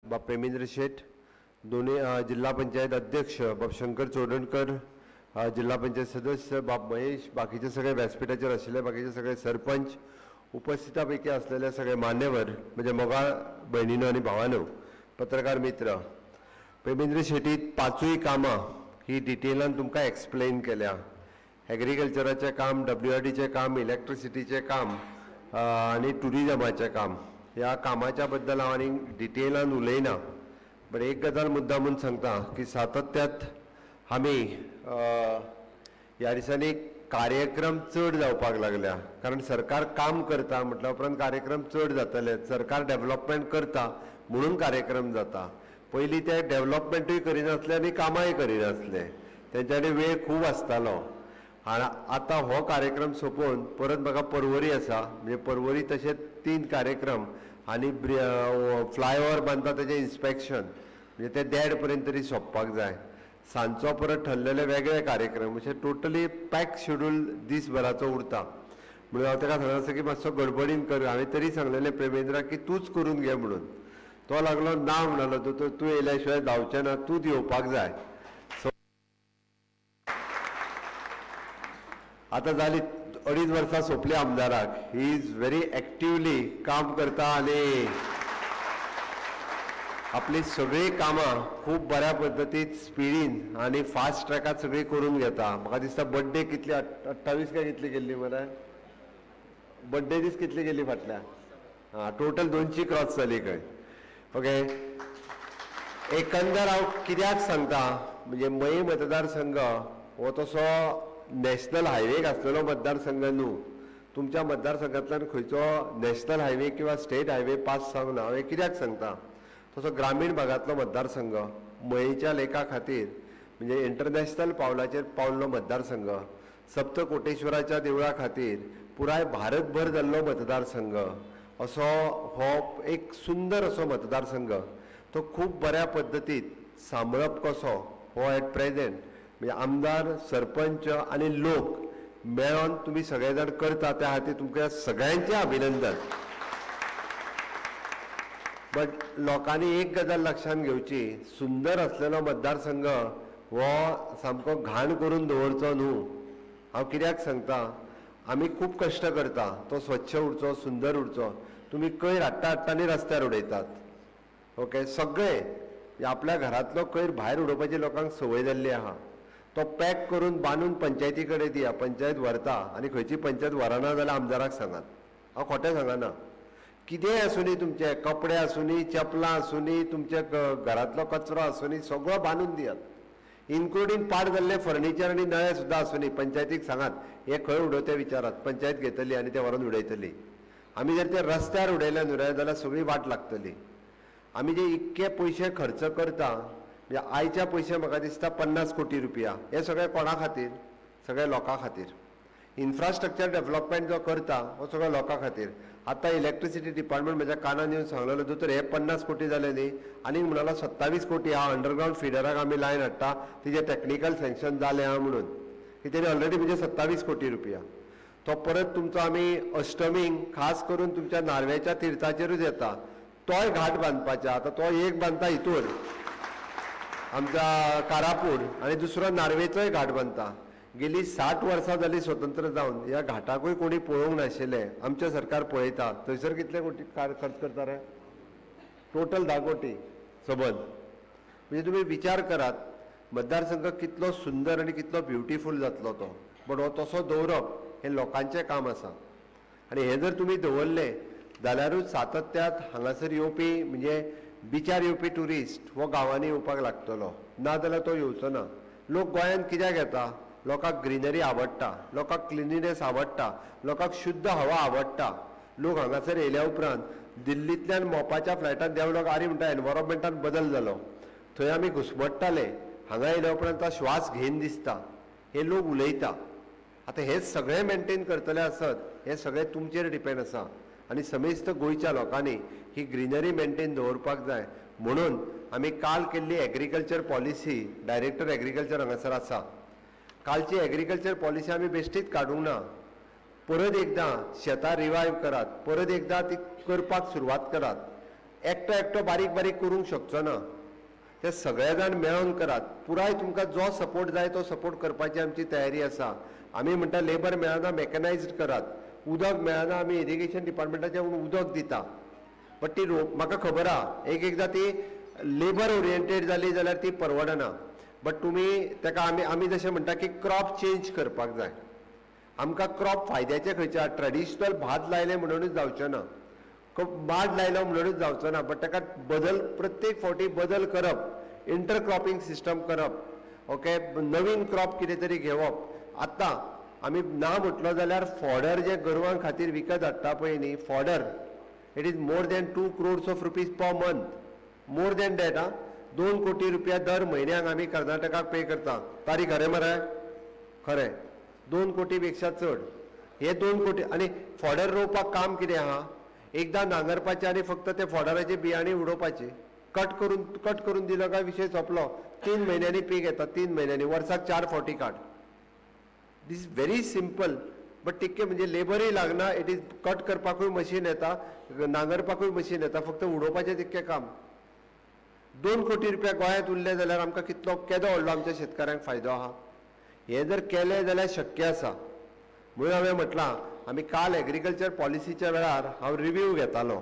बाब प्रेमेंद्र शेठ, दोन्ही जिल्हा पंचायत अध्यक्ष बाब शंकर चोडणकर, जिल्हा पंचायत सदस्य बाब महेश, बाकीचे सगळे व्यासपीठाचेर आशिल्ले बाकीचे सगळे सरपंच, उपस्थितापैकी असलेले सगळे मान्यवर, म्हणजे मोगाळ भयणीनो आणि भावानो, पत्रकार मित्र, प्रेमेंद्र शेठी पांचूय कामां ही डिटेलान तुमकां एक्सप्लेन केल्या. एग्रीकल्चराचें काम, WRDचें काम, इलेक्ट्रिसिटीचें काम आणि टुरिजमाचें काम, ह्या कामाच्या बद्दल हांव आनी डिटेलान उलयना. बट एक गजाल मुद्दामून सांगता की सातत्यात आमी ह्या दिसांनी कार्यक्रम चड जावपाक लागल्या. कारण सरकार काम करता म्हटल्या उपरांत कार्यक्रम चड जातले. सरकार डेव्हलपमेंट करता म्हणून कार्यक्रम जाता. पयलीं ते डेव्हलपमेंटूय करिनासले आनी कामांय करिनासले. तेंच्यांनी वेळ खूब आसतालो. आतां हो कार्यक्रम सोंपोवन परत म्हाका पर्वरी आसा, म्हणजे पर्वरी तशे 3 कार्यक्रम आनी फ्लायओव्हर बांदता तेजें इन्स्पेक्शन, म्हणजे ते 1:30 पर्यंत तरी सोंपपाक जाय. सांजचो परत ठरलेले वेगळे कार्यक्रम, अशें टोटली पॅक शेड्यूल दिसभराचो उरता. म्हणून हांव ताका सांगता की मातसो गडबडीन कर. हांवें तरी सांगलेलें प्रेमेंद्राक की तूंच करून घे म्हणून. तो लागलो ना म्हणलो, तूं येयल्या शिवाय जावचें ना, तूंच येवपाक जाय. आता जाली 2.5 वर्सां सोंपली आमदाराक. ही इज व्हेरी एक्टिवली काम करता आनी आपली सगळी कामां खूब बऱ्या पद्दतीन स्पिडीन आनी फास्ट ट्रॅकात सगळी करून घेता. म्हाका दिसता बर्थडे कितली 28 काय कितली गेल्ली मरे, बर्थडे दीस कितली गेल्ली फाटल्या, टोटल 200 क्रॉस जाली खंय. ओके, एकंदर हांव कित्याक सांगता म्हणजे मयी मतदारसंघ हो तसो नॅशनल हायवेक आसलेलो मतदारसंघ न्हू. तुमच्या मतदारसंघांतल्यान खंयचो नॅशनल हायवे किंवा स्टेट हायवे पास जावंक ना. हांवें कित्याक सांगता, तसो ग्रामीण भागांतलो मतदारसंघ मयेच्या लेखा खातीर म्हणजे इंटरनॅशनल पावलाचेर पावल्लो मतदारसंघ, सप्तकोटेश्वराच्या देवळा खातीर पुराय भारतभर जाल्लो मतदारसंघ असो हो एक सुंदर असो मतदारसंघ. तो खूब बऱ्या पद्दतीन सांबाळप कसो हो एट प्रेझेंट म्हणजे आमदार, सरपंच आनी लोक मेळोन तुमी सगळे जाण करता, त्या खातीर तुमकां सगळ्यांचें अभिनंदन. बट लोकांनी एक गजाल लक्षांत घेवची, सुंदर असलेलो मतदारसंघ हो सामको घाण करून दवरचो न्हू. हांव कित्याक सांगता, आमी खूब कश्ट करता तो स्वच्छ उरचो, सुंदर उरचो. तुमी कोयर हाडटा आनी रस्त्यार उडयतात. ओके, सगळे आपल्या घरांतलो कोयर भायर उडोवपाची लोकांक संवय जाल्ली आहा. तो पॅक करून बांदून पंचायती कडेन दिया, पंचायत व्हरता आनी खंयची पंचायत व्हरना जाल्यार आमदाराक सांगात. हांव खोटें सांगना. कितेंय आसूनी, तुमचे कपडे आसूनी, चपलां आसूनी, तुमच्या घरांतलो कचरो आसूनी, सगळो बांदून दियात. इन्क्लुडींग पाड जाल्ले फर्निचर आनी नळे सुद्दां आसूनी, पंचायतीक सांगात हे खंय उडोवते विचारात, पंचायत घेतली आनी ते व्हरून उडयतली. आमी जर ते रस्त्यार उडयले न्हू रे जाल्यार सगळी वाट लागतली. आमी जे इतके पयशे खर्च करता, म्हणजे आयच्या पयशे म्हाका दिसता 50 कोटी रुपया, हे सगळे कोणा खातीर? सगळे लोकां खातीर. इन्फ्रास्ट्रक्चर डेव्हलपमेंट जो करता हो सगळो लोकां खातीर. आतां इलेक्ट्रिसिटी डिपार्टमेंट म्हज्या कानान येवन सांगलेलो, दोतोर हे 50 कोटी जाले न्ही, आनीक म्हणालो 27 कोटी हा अंडरग्रावंड फिडराक आमी लायन हाडटा, तिजे टॅक्निकल सँक्शन जालें हा म्हणून, की तेणी ऑलरेडी म्हणजे 27 कोटी रुपया. तो परत तुमचो आमी अष्टमीक खास करून तुमच्या नार्वेच्या तिर्थाचेरूच येता, तोय घाट बांदपाचे. आतां तो एक बांदता हितूर आमच्या कारापूर आनी दुसरो नार्वेचोय घाट बांदता. गेली 60 वर्सां जाली स्वतंत्र जावन ह्या घाटाकूय कोणी पळोवंक नाशिल्लें. आमचें सरकार पळयता. थंयसर कितले कोटी खर्च करता रे? टोटल 10 कोटी सबंद. म्हणजे तुमी विचार करात मतदारसंघ कितलो सुंदर आनी कितलो ब्युटिफूल जातलो तो. बट हो तसो दवरप हें लोकांचें काम आसा. आनी हें जर तुमी दवरलें जाल्यारूच सातत्यात हांगासर येवपी म्हणजे बिचार येवपी ट्युरिस्ट हो गांवांनी येवपाक लागतलो, नाजाल्यार तो येवचो ना. लोक गोंयांत कित्याक येता? लोकांक ग्रिनरी आवडटा, लोकांक क्लिनिनेस आवडटा, लोकांक शुद्ध हवा आवडटा. लोक हांगासर येयल्या उपरांत दिल्लींतल्यान मोपाच्या फ्लायटान देंवलो आरे म्हणटा एनवायरमेंटान बदल जालो, थंय आमी घुस्मट्टाले, हांगा येयल्या उपरांत तो श्वास घेन दिसता, हे लोक उलयता. आतां हे सगळें मेंटेन करतले आसत हे सगळें तुमचेर डिपेंड आसा. आनी समेस्त गोंयच्या लोकांनी ही ग्रिनरी मेंटेन दवरपाक जाय. म्हणून आमी काल केल्ली एग्रीकल्चर पॉलिसी, डायरेक्टर एग्रीकल्चर हांगासर आसा, कालची एग्रीकल्चर पॉलिसी आमी बेश्टीत काडूंक ना. परत एकदां शेतां रिवायव करात, परत एकदां ती करपाक सुरवात करात. एकटो बारीक बारीक करूंक शकचो ना. ते सगळे जाण मेळून करात. पुराय तुमकां जो सपोर्ट जाय तो सपोर्ट करपाची आमची तयारी आसा. आमी म्हणटा लेबर मेळना मेकनायज्ड करात. उदक मेळना आमी इरिगेशन डिपार्टमेंटाचे उदक दिता. बट ती म्हाका खबर आहा एकदां ती लेबर ओरिएंटेड जाली जाल्यार ती परवडना. बट तुमी ताका आमी जशें म्हणटा की क्रॉप चेंज करपाक जाय. आमकां क्रॉप फायद्याचे खंयचे आहा. ट्रेडिशनल भात लायले म्हणूनच जावचें ना, माड लायलो म्हणूनच जावचो ना. बट ताका बदल प्रत्येक फावटी बदल करप, इंटरक्रॉपिंग सिस्टम करप. ओके, नवीन क्रॉप कितें तरी घेवप. आतां आमी ना म्हटलो जाल्यार फॉडर जे गोरवां खातीर विकत हाडटा पळय न्ही, fodder it is more than 2 crores of rupees per month. More than that. 2 कोटी रुपया दर म्हयन्याक आमी कर्नाटकाक पे करता. तारी खरें मरे? खरें. 2 कोटी पेक्षा चड. हे 2 कोटी. आनी फॉडर रोवपाक काम कितें आहा? एकदां नांगरपाचें आनी फक्त ते फॉडराचे बियाणे उडोवपाचे. कट करून दिलो काय विशय सोंपलो. 3 म्हयन्यांनी पीक येता. 3 म्हयन्यांनी, वर्साक 4 फावटी काड. दिस इज व्हेरी सिंपल. बट तितके म्हणजे लेबरय लागना. इट इज कट करपाकूय मशीन येता, नांगरपाकूय मशीन येता, फक्त उडोवपाचें तितकें काम. 2 कोटी रुपया गोंयांत उरले जाल्यार आमकां कितलो केदो व्हडलो आमच्या शेतकाऱ्यांक फायदो आहा. हे जर केलें जाल्यार शक्य आसा. म्हणून हांवें म्हटलां आमी काल एग्रीकल्चर पॉलिसीच्या वेळार हांव रिव्ह्यू घेतालो.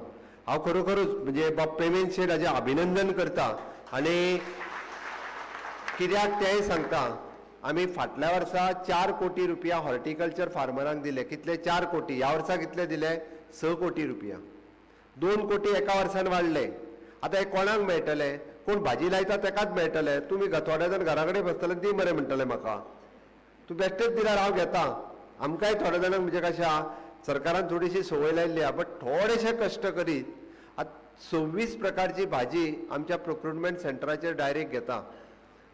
हांव खरोखरूच म्हणजे बाब पेमेंट शेट हाचें अभिनंदन करता. आनी कित्याक तेंय सांगता, आमी फाटल्या वर्सा 4 कोटी रुपया हॉर्टिकल्चर फार्मरांक दिले. कितले? 4 कोटी. ह्या वर्सा कितले दिले? 6 कोटी रुपया. 2 कोटी एका वर्सान वाडले. आतां हे कोणाक मेळटले? कोण भाजी लायता ताकाच मेळटले. तुमी थोडे जाण घरा कडेन बसतले दी मरे म्हणटले म्हाका. तूं बेश्टेच दिल्यार हांव घेता. आमकांय थोड्या जाणांक म्हणजे कशें आहा, सरकारान थोडीशी संवय लायिल्ली आहा. बट थोडेशे कश्ट करीत 26 प्रकारची भाजी आमच्या प्रोक्रुटमेंट सेंटराचेर डायरेक्ट घेता.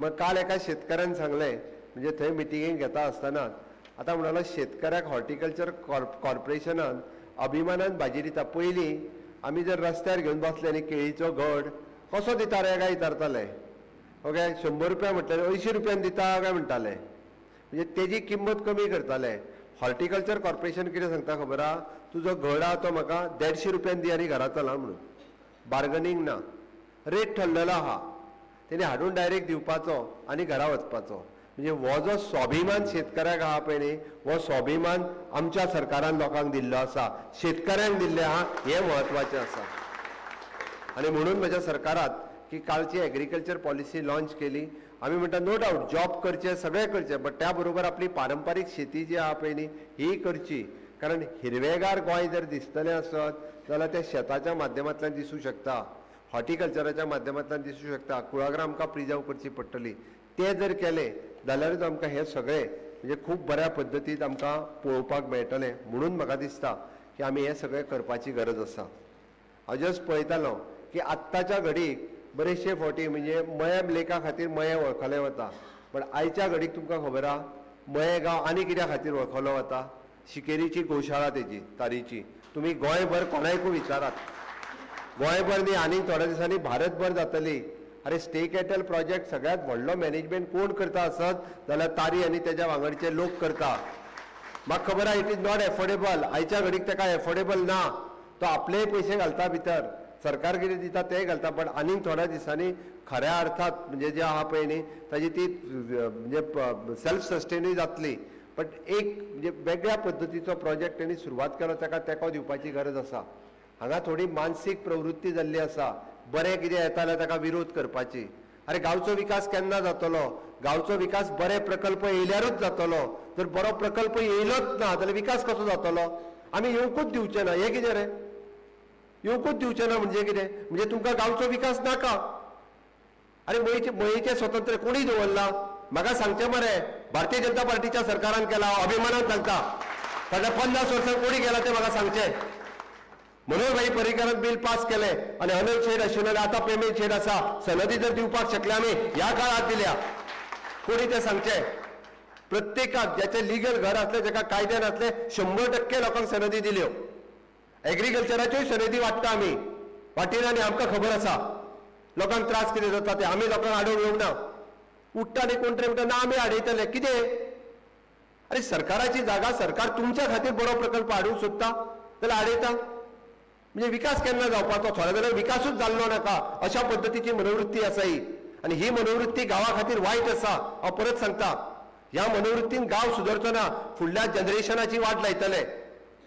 मग काल एका शेतकाऱ्यान सांगलें, म्हणजे थंय मिटिंगेक घेता आसतना आतां म्हणलो शेतकऱ्याक हॉर्टिकल्चर कॉर्पोरेशनान अभिमानान भाजी दिता. पयलीं आमी जर रस्त्यार घेवन बसले न्ही केळीचो घड, कसो दिता रे काय विचारताले. ओके, 100 रुपया म्हटल्यार 80 रुपयान दिता काय म्हणटाले. म्हणजे तेजी किंमत कमी करताले. हॉर्टिकल्चर कॉर्पोरेशन कितें सांगता खबर आहा? तुजो घड आहा तो म्हाका 150 रुपयान दी आनी घरा चला म्हणून. बार्गनींग ना. रेट ठरलेलो आहा. तेणी हाडून डायरेक्ट दिवपाचो आनी घरा वचपाचो. म्हणजे हो जो स्वाभिमान शेतकऱ्याक आहा पळय न्ही, हो स्वाभिमान आमच्या सरकारान लोकांक दिल्लो आसा, शेतकऱ्यांक दिल्ले आहा. हें म्हत्वाचें आसा. आनी म्हणून म्हज्या सरकारात की कालची एग्रीकल्चर पॉलिसी लॉन्च केली. आमी म्हणटा नो डावट जॉब करचे, सगळें करचें, बट त्या बरोबर आपली पारंपारीक शेती जी आहा पळय न्ही ही करची. कारण हिरवेगार गोंय जर दिसतलें आसत जाल्यार तें शेताच्या माध्यमांतल्यान दिसूं शकता, हॉर्टिकल्चराच्या माध्यमांतल्यान दिसूं शकता. कुळागरां आमकां प्रिजर्व करची पडटली. ते जर केले जाल्यारूच आमकां हे सगळें म्हणजे खूब बऱ्या पद्दतीन आमकां पळोवपाक मेळटलें. म्हणून म्हाका दिसता की आमी हें सगळें करपाची गरज आसा. हांव जस्ट पळयतालो की आत्ताच्या घडीक बरेचशे फावटी म्हणजे मयें लेका खातीर मयें वळखलें वता. पण आयच्या घडीक तुमकां खबर आहा मयें गांव आनी कित्या खातीर वळखलो वता? शिकेरीची गोशाळा तेजी तारीची. तुमी गोंयभर कोणायकूय विचारात. गोंयभर न्ही आनी थोड्या दिसांनी भारतभर जातली. अरे स्टेक एटल प्रोजेक्ट सगळ्यात व्हडलो मॅनेजमेंट कोण करता आसत जाल्यार तारी आनी तेज्या वांगडचे लोक करता. म्हाका खबर आहा इट इज नॉट एफोर्डेबल. आयच्या घडीक ताका एफोर्डेबल ना. तो आपलेय पयशे घालता भितर, सरकार कितें दिता तें घालता. पण आनी थोड्या दिसांनी खऱ्या अर्थात म्हणजे जे आहा पळय न्ही ताजी ती म्हणजे सेल्फ सस्टेनूय जातली. बट एक म्हणजे वेगळ्या पद्दतीचो प्रोजेक्ट तेणी सुरवात केलो, ताका तेंको दिवपाची गरज आसा. हांगा थोडी मानसीक प्रवृत्ती जाल्ली आसा. बरें कितें येता जाल्यार ताका विरोध करपाची. अरे गांवचो विकास केन्ना जातलो? गांवचो विकास बरे प्रकल्प येयल्यारूच जातलो. जर बरो प्रकल्प येयलोच ना जाल्यार विकास कसो जातलो? आमी येवकूच दिवचे ना. हें कितें रे? येवकूच दिवचे ना म्हणजे कितें? म्हणजे तुमकां गांवचो विकास नाका? अरे मयेचें स्वतंत्र कोणी दवरला? म्हाका सांगचें मरे. भारतीय जनता पार्टीच्या सरकारान केला, अभिमानान सांगता. फाटल्या 50 वर्सां कोणी केला तें म्हाका सांगचें. मनोहरभाई पर्रीकरान बिल पास केले आनी अनल शेड आशिल्ले आतां पेमेंट शेड आसा. सनदी जर दिवपाक शकले आमी ह्या काळात दिल्या. कोणी तें सांगचें. प्रत्येकाक ज्याचे लिगल घर आसले, जाका कायद्यान आसले, 100% लोकांक सनदी दिल्यो. एग्रीकल्चराच्योय सनदी वाडटा आमी. वाटिना आनी आमकां खबर आसा लोकांक त्रास कितें जाता ते. आमी लोकांक आडोवन येवंक ना. उठ्ठा आनी कोण तरी म्हणटा ना आमी आडयतले. कितें? अरे सरकाराची जागा, सरकार तुमच्या खातीर बरो प्रकल्प हाडूंक सोदता जाल्यार आडयता. म्हणजे विकास केन्ना जावपाचो थोडे जाल्यार विकासूच जाल्लो नाका अशा पद्दतीची मनोवृत्ती आसा ही आनी ही मनोवृत्ती गांवा खातीर वायट आसा हांव परत सांगता ह्या मनोवृत्तीन गांव सुदरचो ना फुडल्या जनरेशनाची वाट लायतले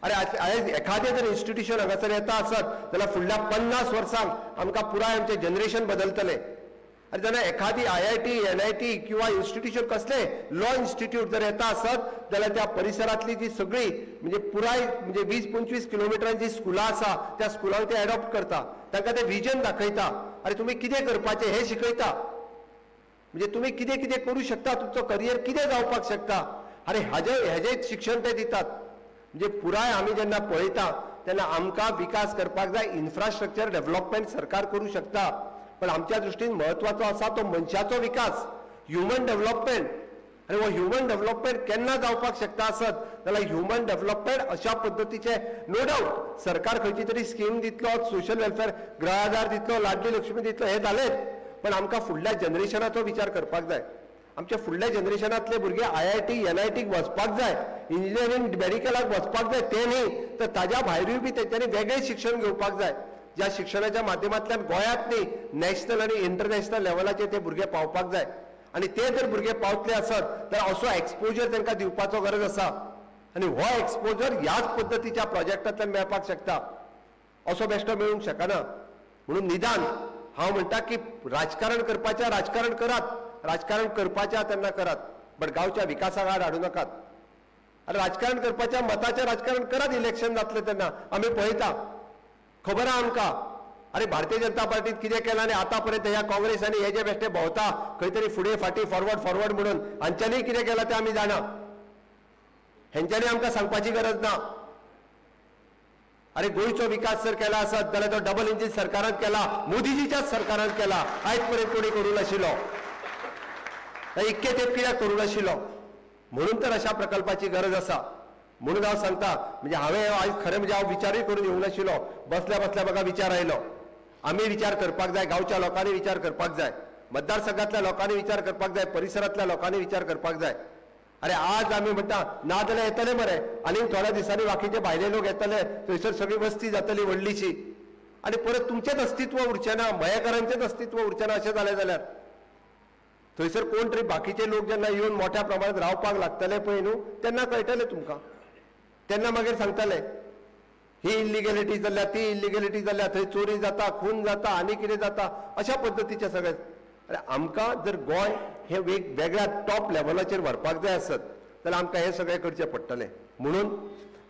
अरे आयज एखादें जर इन्स्टिट्यूशन हांगासर येता आसत जाल्यार फुडल्या 50 वर्सांक आमकां पुराय आमचें जनरेशन बदलतलें अरे जेन्ना एखादी IIT NIT किंवा इन्स्टिट्यूशन कसले लॉ इन्स्टिट्यूट जर येता आसत जाल्यार त्या परिसरांतली जी सगळी म्हणजे पुराय म्हणजे 20-25 किलोमिटरांची स्कुलां आसा त्या स्कुलांक ते एडॉप्ट करता तांकां ते विजन दाखयता अरे तुमी कितें करपाचें हें शिकयता म्हणजे तुमी कितें कितें करूं शकता तुमचो करियर कितें जावपाक शकता अरे हेजें शिक्षण ते दितात म्हणजे पुराय आमी जेन्ना पळयता तेन्ना आमकां विकास करपाक जाय इन्फ्रास्ट्रक्चर डेव्हलपमेंट सरकार करूं शकता पण आमच्या दृश्टीन महत्वाचो आसा तो मनशाचो विकास ह्युमन डेव्हलपमेंट आनी हो ह्युमन डेव्हलपमेंट केन्ना जावपाक शकता आसत जाल्यार ह्युमन डेव्हलपमेंट अशा पद्दतीचे नो डावट सरकार खंयची तरी स्कीम दितलो सोशल वेलफेअर गृह आधार दितलो लाडली लक्ष्मी दितलो हे जालेच पण आमकां फुडल्या जनरेशनाचो विचार करपाक जाय आमच्या फुडल्या जनरेशनांतले भुरगे IIT NIT वचपाक जाय इंजिनियरींग मेडिकलाक वचपाक जाय ते न्ही तर ताज्या भायरूय बी तेंच्यांनी वेगळें शिक्षण घेवपाक जाय ज्या शिक्षणाच्या माध्यमांतल्यान गोंयांत न्ही नॅशनल आनी इंटरनॅशनल लेवलाचेर ते भुरगे पावपाक जाय आनी ते जर भुरगे पावतले आसत तर असो एक्सपोजर तांकां दिवपाचो गरज आसा आनी हो एक्सपोजर ह्याच पद्दतीच्या प्रोजेक्टांतल्यान मेळपाक शकता असो बेश्टो मेळूंक शकना म्हणून निदान हांव म्हणटा की राजकारण करपाचें राजकारण करात राजकारण करपाचें तेन्ना करात बट गांवच्या विकासाक आड हाडूं नाकात आनी राजकारण करपाच्या मताचें राजकारण करात इलेक्शन जातलें तेन्ना आमी पळयता खबर आहा आमकां अरे भारतीय जनता पार्टीत कितें केलां आनी आतां पर्यंत ह्या काँग्रेस आनी हे जे बेश्टे भोंवता खंय तरी फुडें फाटीं फॉरवर्ड म्हणून हांच्यांनी कितें केलां तें आमी जाणा हेंच्यांनी आमकां सांगपाची गरज ना अरे गोंयचो विकास जर केला आसत जाल्यार तो डबल इंजीन सरकारान केला मोदीजीच्याच सरकारान केला आयज पर्यंत कोणी करूं नाशिल्लो इतके तेप कित्याक करूं नाशिल्लो म्हणून तर अशा प्रकल्पाची गरज आसा म्हणून हांव सांगता म्हणजे हांवें आयज खरें म्हणजे हांव विचारूय करून येवंक नाशिल्लो बसल्या बसल्या म्हाका विचार आयलो आमी विचार करपाक जाय गांवच्या लोकांनी विचार करपाक जाय मतदारसंघांतल्या लोकांनी विचार करपाक जाय परिसरांतल्या लोकांनी विचार करपाक जाय अरे आज आमी म्हणटा ना जाल्यार येतले मरे आनी थोड्या दिसांनी बाकीचे भायले लोक येतले थंयसर सगळी वस्ती जातली व्हडलीशी आनी परत तुमचेंच अस्तित्व उरचें ना मयेकारांचेंच अस्तित्व उरचें ना अशें जालें जाल्यार थंयसर कोण तरी बाकीचे लोक जेन्ना येवन मोठ्या प्रमाणात रावपाक लागतले पळय न्हू तेन्ना कळटलें तुमकां तेन्ना मागीर सांगतले ही इल्लिगॅलिटी जाल्ल्या ती इल्लिगॅलिटी जाल्ल्या थंय चोरी जाता खून जाता आनी कितें जाता अशा पद्दतीचें सगळें अरे आमकां जर गोंय हे वेगळ्या टॉप लेवलाचेर व्हरपाक जाय आसत जाल्यार आमकां हे सगळें करचें पडटलें म्हणून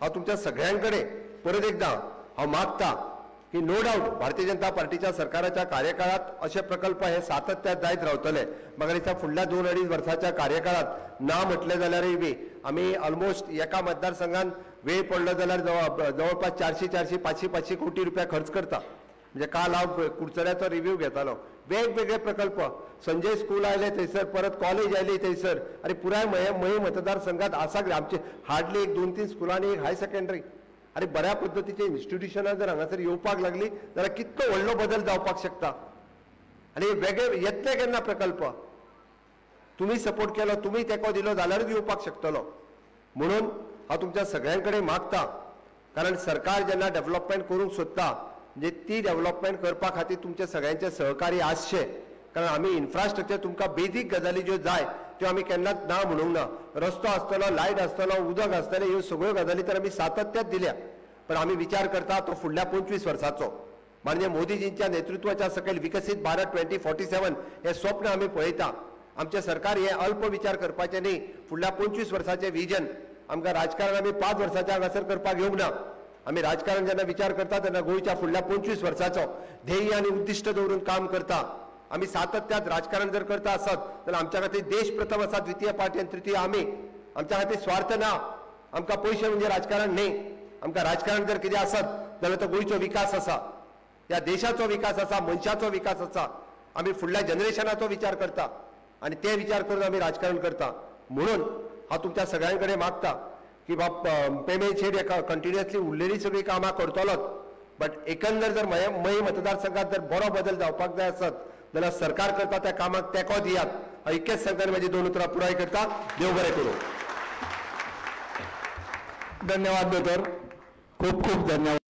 हांव तुमच्या सगळ्यां कडेन परत एकदां हांव मागता की नो डावट भारतीय जनता पार्टीच्या सरकाराच्या कार्यकाळात असे प्रकल्प हे सातत्यात जायत रावतले म्हाका दिसता फुडल्या 2-2.5 वर्साच्या कार्यकाळात ना म्हटले जाल्यारय बी आमी ऑलमोस्ट एका मतदारसंघात वेळ पडलो जाल्यार जवळपास 400-500 कोटी रुपया खर्च करता म्हणजे काल हांव कुडचड्याचो रिव्ह्यू घेतालो वेगवेगळे प्रकल्प संजय स्कूल आयले थंयसर परत कॉलेज आयली थंयसर आनी पुराय मयी मतदारसंघात आसा आमचे हार्डली 1-2-3 स्कुलांनी एक हाय सेकंडरी अरे बऱ्या पद्दतीचे इन्स्टिट्यूशनां जर हांगासर येवपाक लागली जाल्यार कितलो व्हडलो बदल जावपाक शकता आनी वेगळे येतले केन्ना प्रकल्प तुमी सपोर्ट केलो तुमी तेंको दिलो जाल्यारूच येवपाक शकतलो म्हणून हांव तुमच्या सगळ्यां कडेन मागता कारण सरकार जेन्ना डेव्हलपमेंट करूंक सोदता म्हणजे ती डेव्हलपमेंट करपा खातीर तुमचे सगळ्यांचे सहकार्य आसचें कारण आमी इन्फ्रास्ट्रक्चर तुमकां बेजीक गजाली ज्यो जाय त्यो आमी केन्नाच ना म्हणूंक ना रस्तो आसतलो लायट आसतलो उदक आसतलें ह्यो सगळ्यो गजाली तर आमी सातत्यात दिल्या पण आमी विचार करता तो फुडल्या 25 वर्सांचो माननीय मोदीजींच्या नेतृत्वाच्या सकयल विकसीत भारत 2047 हे स्वप्न आमी पळयता आमचें सरकार हे अल्प विचार करपाचें न्ही फुडल्या 25 वर्साचें विजन आमकां राजकारण आमी 5 वर्साचें हांगासर करपाक येवंक ना आमी राजकारण जेन्ना विचार करता तेन्ना गोंयच्या फुडल्या 25 वर्साचो ध्येय आनी उद्दिश्ट दवरून काम करता आमी सातत्यात राजकारण जर करता आसत जाल्यार आमच्या खातीर देश प्रथम आसा द्वितीय पार्टी आनी तृतीय आमी आमच्या खातीर स्वार्थ ना आमकां पयशे म्हणजे राजकारण न्ही आमकां राजकारण जर कितें आसत जाल्यार तो गोंयचो विकास आसा ह्या देशाचो विकास आसा मनशाचो विकास आसा आमी फुडल्या जनरेशनाचो विचार करता आनी ते विचार करून आमी राजकारण करता म्हणून हांव तुमच्या सगळ्यां कडेन मागता की पेमेंट शेड कंटिन्युअसली उरलेली सगळी कामां करतलोच बट एकंदर जर मयी मतदारसंघात जर बरो बदल जावपाक जाय आसत जाल्यार सरकार करता त्या कामाक तेंको दियात हांव इतकेच सांगताना म्हजी 2 उतरां पुराय करता देव बरें करूं धन्यवाद दोतोर खूब खूब धन्यवाद